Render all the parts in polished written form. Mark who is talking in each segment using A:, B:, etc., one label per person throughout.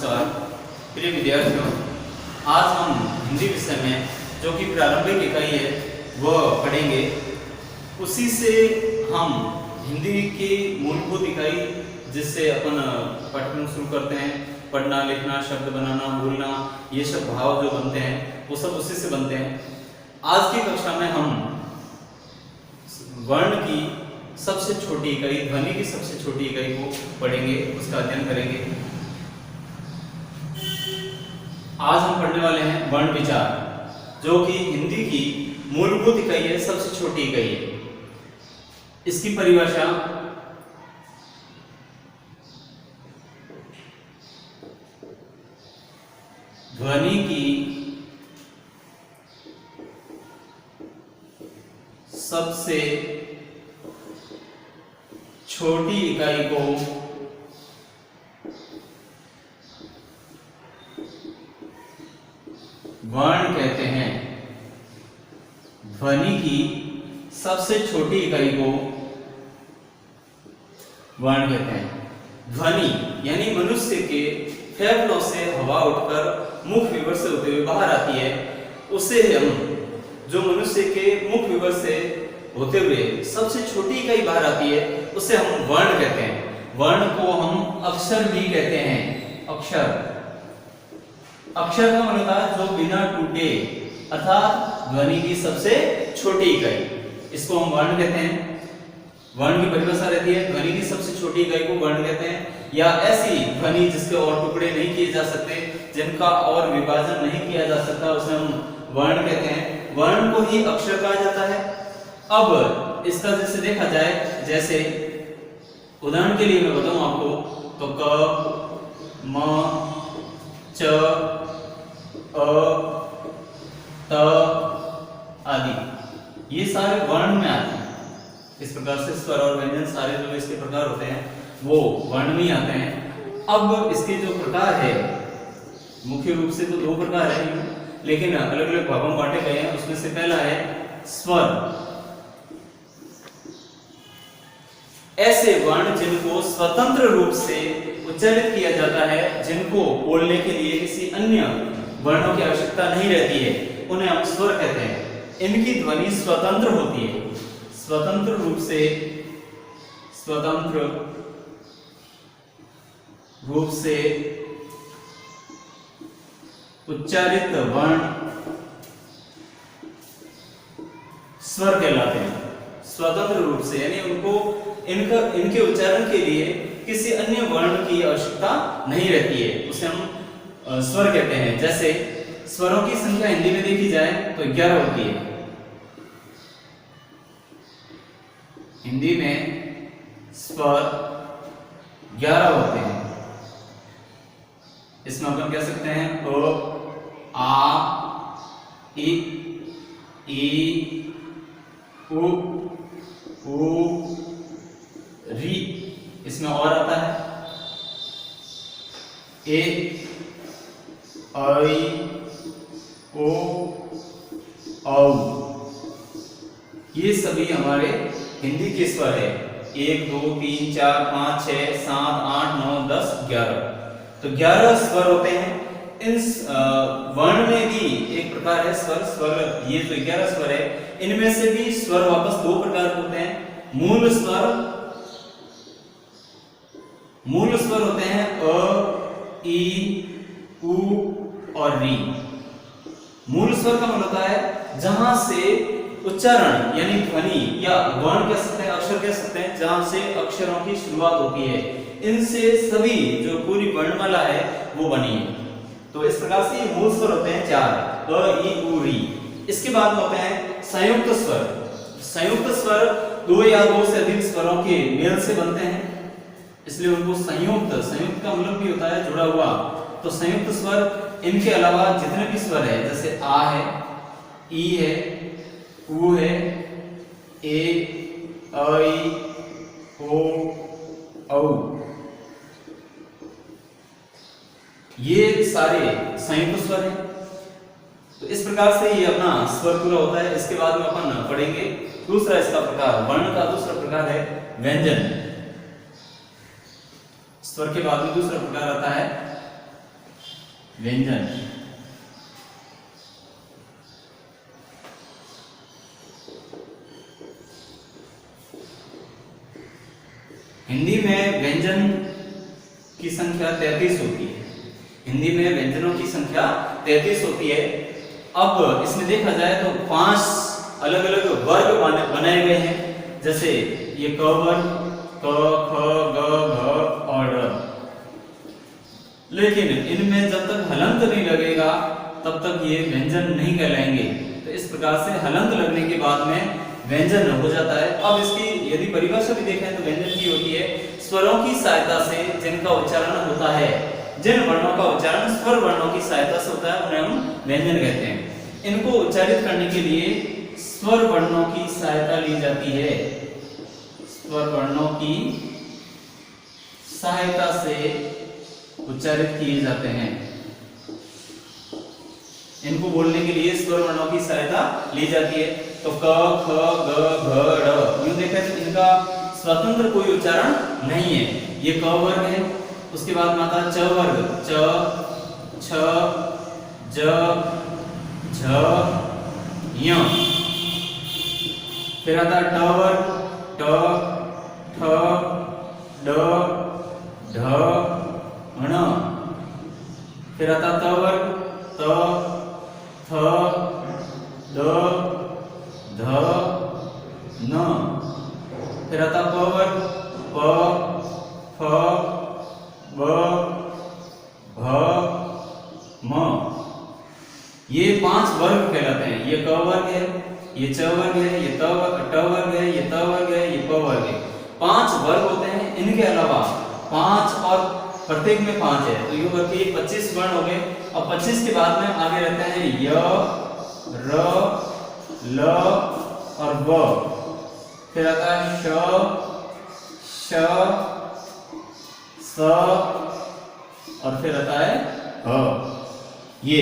A: नमस्कार प्रिय विद्यार्थियों, आज हम हिंदी विषय में जो कि प्रारंभिक इकाई है वह पढ़ेंगे। उसी से हम हिंदी की मूलभूत इकाई जिससे अपन पाठ्यक्रम शुरू करते हैं, पढ़ना लिखना शब्द बनाना बोलना ये सब भाव जो बनते हैं वो सब उसी से बनते हैं। आज की कक्षा में हम वर्ण की सबसे छोटी इकाई, ध्वनि की सबसे छोटी इकाई को पढ़ेंगे, उसका अध्ययन करेंगे। आज हम पढ़ने वाले हैं वर्ण विचार, जो कि हिंदी की मूलभूत इकाई है, सबसे छोटी इकाई है। इसकी परिभाषा ध्वनि की सबसे छोटी इकाई को वर्ण कहते हैं। ध्वनि की सबसे छोटी इकाई को वर्ण कहते हैं। ध्वनि यानी मनुष्य के फेफड़ों से हवा उठकर मुख विवर से होते हुए बाहर आती है, उसे हम जो मनुष्य के मुख विवर से होते हुए सबसे छोटी इकाई बाहर आती है उसे हम वर्ण कहते हैं। वर्ण को हम अक्षर भी कहते हैं। अक्षर का मतलब होता है जो बिना टूटे, अर्थात ध्वनि की सबसे छोटी इकाई, इसको हम वर्ण कहते हैं। वर्ण की परिभाषा रहती है ध्वनि की सबसे छोटी इकाई को वर्ण कहते हैं, या ऐसी ध्वनि जिसके और टुकड़े नहीं किए जा सकते, जिनका और विभाजन नहीं किया जा सकता, उसे हम वर्ण कहते हैं। वर्ण को ही अक्षर कहा जाता है। अब इसका जैसे देखा जाए, जैसे उदाहरण के लिए मैं बताऊं आपको तो क म च अ त आदि ये सारे वर्ण में आते हैं। इस प्रकार से स्वर और व्यंजन सारे जो इसके प्रकार होते हैं वो वर्ण में आते हैं। अब इसके जो प्रकार है, मुख्य रूप से तो दो प्रकार है, लेकिन अलग अलग भागों में बांटे गए हैं। उसमें से पहला है स्वर। ऐसे वर्ण जिनको स्वतंत्र रूप से उच्चारित किया जाता है, जिनको बोलने के लिए किसी अन्य वर्णों की आवश्यकता नहीं रहती है, उन्हें हम स्वर कहते हैं। इनकी ध्वनि स्वतंत्र होती है। स्वतंत्र रूप से उच्चारित वर्ण स्वर कहलाते हैं। स्वतंत्र रूप से यानी इनके उच्चारण के लिए किसी अन्य वर्ण की आवश्यकता नहीं रहती है, उसे हम स्वर कहते हैं। जैसे स्वरों की संख्या हिंदी में देखी जाए तो 11 होती है। हिंदी में स्वर 11 होते हैं। इसमें अपन कह सकते हैं अ, आ, इ, उ, री। इसमें और आता है ए, ऐ, ओ, औ। ये सभी हमारे हिंदी के स्वर है। 1 2 3 4 5 6 7 8 9 10 11। तो 11 स्वर होते हैं। इन वर्ण में भी एक प्रकार है स्वर। ये जो 11 स्वर है, इनमें से भी स्वर वापस दो प्रकार होते हैं। मूल स्वर होते हैं अ, ई, उ और री। मूल स्वर का मतलब होता है जहां से उच्चारण यानी ध्वनि या वर्ण कह सकते हैं, अक्षर कह सकते हैं, जहां से अक्षरों की शुरुआत होती है। इनसे सभी जो पूरी वर्णमाला है वो बनी है। तो इस प्रकार से मूल स्वर होते हैं 4, अ, ई, उ, री। इसके बाद होते हैं संयुक्त स्वर। संयुक्त स्वर 2 या 2 से अधिक स्वरों के मेल से बनते हैं, इसलिए उनको संयुक्त का मतलब भी होता है जुड़ा हुआ। तो संयुक्त स्वर इनके अलावा जितने भी स्वर है, जैसे आ है, ई है, उ है, ए, ऐ, ओ, औ, ये सारे संयुक्त स्वर हैं। तो इस प्रकार से ये अपना स्वर पूरा होता है। इसके बाद में अपन पढ़ेंगे दूसरा इसका प्रकार। वर्ण का दूसरा प्रकार है व्यंजन। स्वर के बाद में दूसरा प्रकार आता है व्यंजन। हिंदी में व्यंजन की संख्या 33 होती है। हिंदी में व्यंजनों की संख्या 33 होती है। अब इसमें देखा जाए तो 5 अलग अलग वर्ग बनाए गए हैं, जैसे ये क वर्ग, क, ख, ग, घ और ड़। लेकिन इनमें जब तक हलंत नहीं लगेगा तब तक ये व्यंजन नहीं कहलाएंगे। तो इस प्रकार से हलंत लगने के बाद में व्यंजन हो जाता है। अब इसकी यदि परिभाषा भी देखें तो व्यंजन की होती है स्वरों की सहायता से जिनका उच्चारण होता है, जिन वर्णों का उच्चारण स्वर वर्णों की सहायता से होता है उन्हें हम व्यंजन कहते हैं। इनको उच्चारित करने के लिए स्वर वर्णों की सहायता ली जाती है। स्वर वर्णों की सहायता से उच्चारित किए जाते हैं। इनको बोलने के लिए स्वर वर्णों की सहायता ली जाती है। तो क, ख, ग, घ, ड़ यूं देखें तो इनका स्वतंत्र कोई उच्चारण नहीं है। ये क वर्ग है, उसके बाद में आता है च वर्ग, च, छ, ज, झ, य। फिर आता है ट वर्ग, ट, ठ, ड, ढ, ण। फिर आता त वर्ग, त, थ, द, ध, न। फिर आता प वर्ग, प, फ, ब, भ, म। ये 5 वर्ग कहलाते हैं। ये क वर्ग है, ये च वर्ग है, ये ट वर्ग है, ये त वर्ग है, ये प वर्ग है। 5 वर्ग होते हैं। इनके अलावा 5 और प्रत्येक में 5 है, तो यूं करके 25 वर्ण हो गए। अब 25 के बाद में आगे रहते हैं य, र, ल और व। फिर आता है श, श, स और फिर आता है ह। ये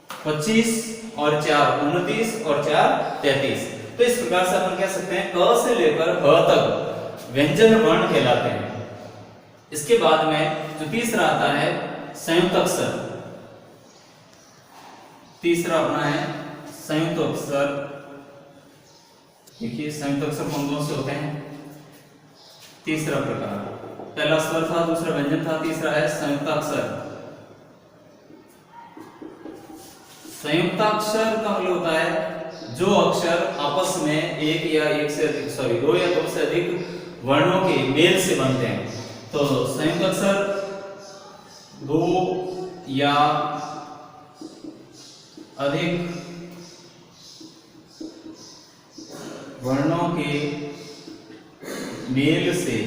A: 25 और 4 29 और 4 33। तो इस प्रकार से अपन कह सकते हैं क से लेकर ह तक व्यंजन वर्ण कहलाते हैं। इसके बाद में जो तीसरा आता है संयुक्त अक्षर। तीसरा अपना है संयुक्त अक्षर। देखिए संयुक्त अक्षर कौन कौन से होते हैं। तीसरा प्रकार, पहला स्वर था, दूसरा व्यंजन था, तीसरा है संयुक्ताक्षर। संयुक्ताक्षर का मतलब होता है जो अक्षर आपस में एक या एक से अधिक सॉरी 2 या 2 से अधिक वर्णों के मेल से बनते हैं। तो संयुक्त अक्षर 2 या अधिक वर्णों के मेल से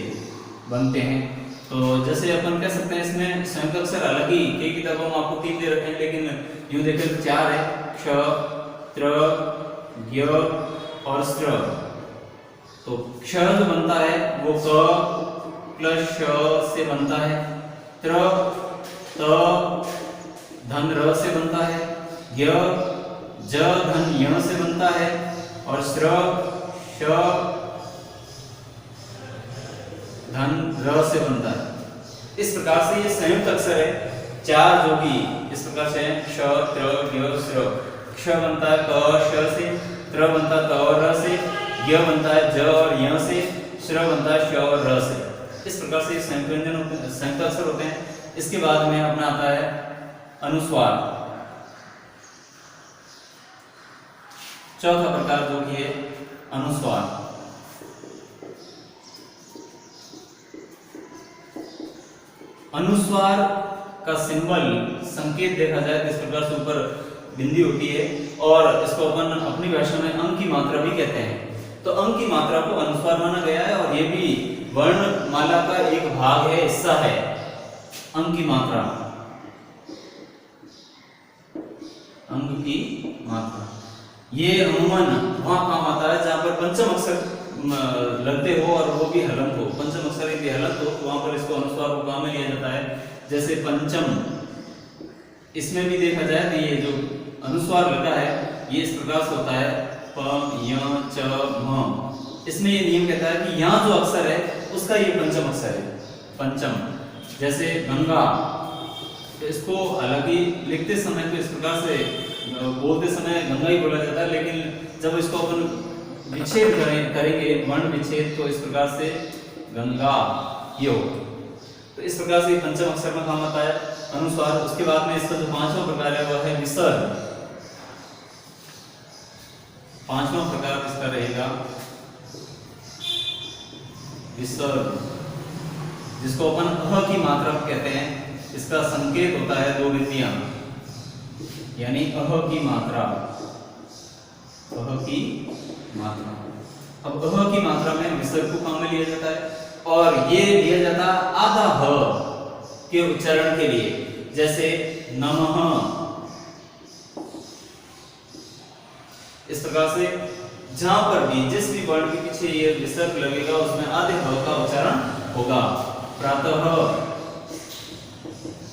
A: बनते हैं। तो जैसे अपन कह सकते हैं इसमें संयुक्त अक्षर अलग ही, कई किताबों में आपको 3 दे रखे हैं, लेकिन यूं देखें तो 4 है, क्ष, त्र, ज्ञ और स्त्र। तो क्ष जो बनता है वो क प्लस श से बनता है, त्र त धन र से बनता है, ज्ञ ज धन य से बनता है और स्त्र श धन र से बनता है। इस प्रकार से ये संयुक्त अक्षर है 4 जो कि इस प्रकार से श, त्र, ज्ञ, स्त्र। क्ष बनता है क श से, त्र बनता है त और र से, ज्ञ बनता है ज और य से, स्त्र बनता है श और र से। इस प्रकार से संयुक्त व्यंजन होते हैं, संयुक्त अक्षर होते हैं। इसके बाद में अपना आता है अनुस्वार। चौथा प्रकार जो कि है अनुस्वार। अनुस्वार का सिंबल संकेत देखा जाए तो इस प्रकार से ऊपर बिंदी होती है और इसको अपन अपनी भाषा में अंक की मात्रा भी कहते हैं। तो अंक की मात्रा को अनुस्वार माना गया है और ये भी वर्णमाला का एक भाग है, हिस्सा है अंक की मात्रा। अंक की मात्रा ये अमूमन वहां काम आता है जहां पर पंचम अक्षर लगते हो और वो भी हलंत हो। पंचम अक्षर यदि हलंत हो तो वहां पर इसको अनुस्वार को काम में लिया जाता है। जैसे पंचम, इसमें भी देखा जाए तो ये जो अनुस्वार लगा है ये इस प्रकार से होता है प, य, च, म। इसमें ये नियम कहता है कि यहाँ जो अक्षर है उसका ये पंचम अक्षर है, पंचम। जैसे गंगा, तो इसको हालांकि लिखते समय तो इस प्रकार से बोलते समय गंगा ही बोला जाता है, लेकिन जब इसको अपन विच्छेद करेंगे वर्ण विच्छेद, तो इस प्रकार से गंगा ये होगा। तो इस प्रकार से पंचम अक्षर में काम आता है अनुस्वार। उसके बाद में इसका जो पांचवा प्रकार है वह है विसर्ग। पांचवा प्रकार इसका रहेगा विसर्ग, जिसको अपन अह की मात्रा कहते हैं। इसका संकेत होता है दो बिंदियां, यानी अह की मात्रा, अह की मात्रा। अब अह की मात्रा में विसर्ग को काम में लिया जाता है, और ये लिया जाता आधा ह के उच्चारण के लिए, जैसे नमः। इस प्रकार से जहां पर भी जिस भी वर्ण के पीछे ये विसर्ग लगेगा उसमें आधे ह का उच्चारण होगा। प्रातः,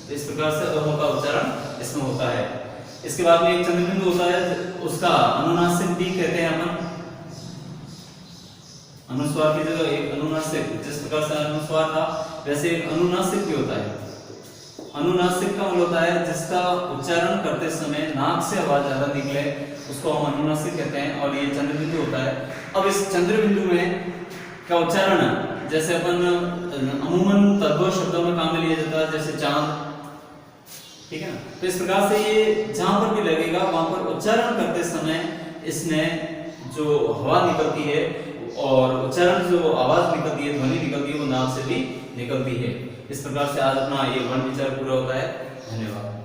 A: तो इस प्रकार से अह का उच्चारण इसमें होता है। इसके बाद में एक चंद्र बिंदु होता है, उसका अनुनासिक भी कहते हैं अपन। अनुस्वार की जगह एक अनुनासिक, जिस प्रकार से अनुस्वार था वैसे एक अनुनासिक भी होता है। अनुनासिक का मतलब होता है जिसका उच्चारण करते समय नाक से आवाज ज्यादा निकले, उसको हम अनुनासिक कहते हैं, और ये चंद्र बिंदु होता है। अब इस चंद्र बिंदु में का उच्चारण जैसे अपन अमूमन तद्भव शब्दों में काम में लिया जाता है, जैसे चांद, ठीक है ना। तो इस प्रकार से ये जहां पर भी लगेगा वहां पर उच्चारण करते समय इसमें जो हवा निकलती है और उच्चारण जो आवाज निकलती है, ध्वनि निकलती है, वो नाक से भी निकलती है। इस प्रकार से आज अपना ये वर्ण विचार पूरा होता है। धन्यवाद।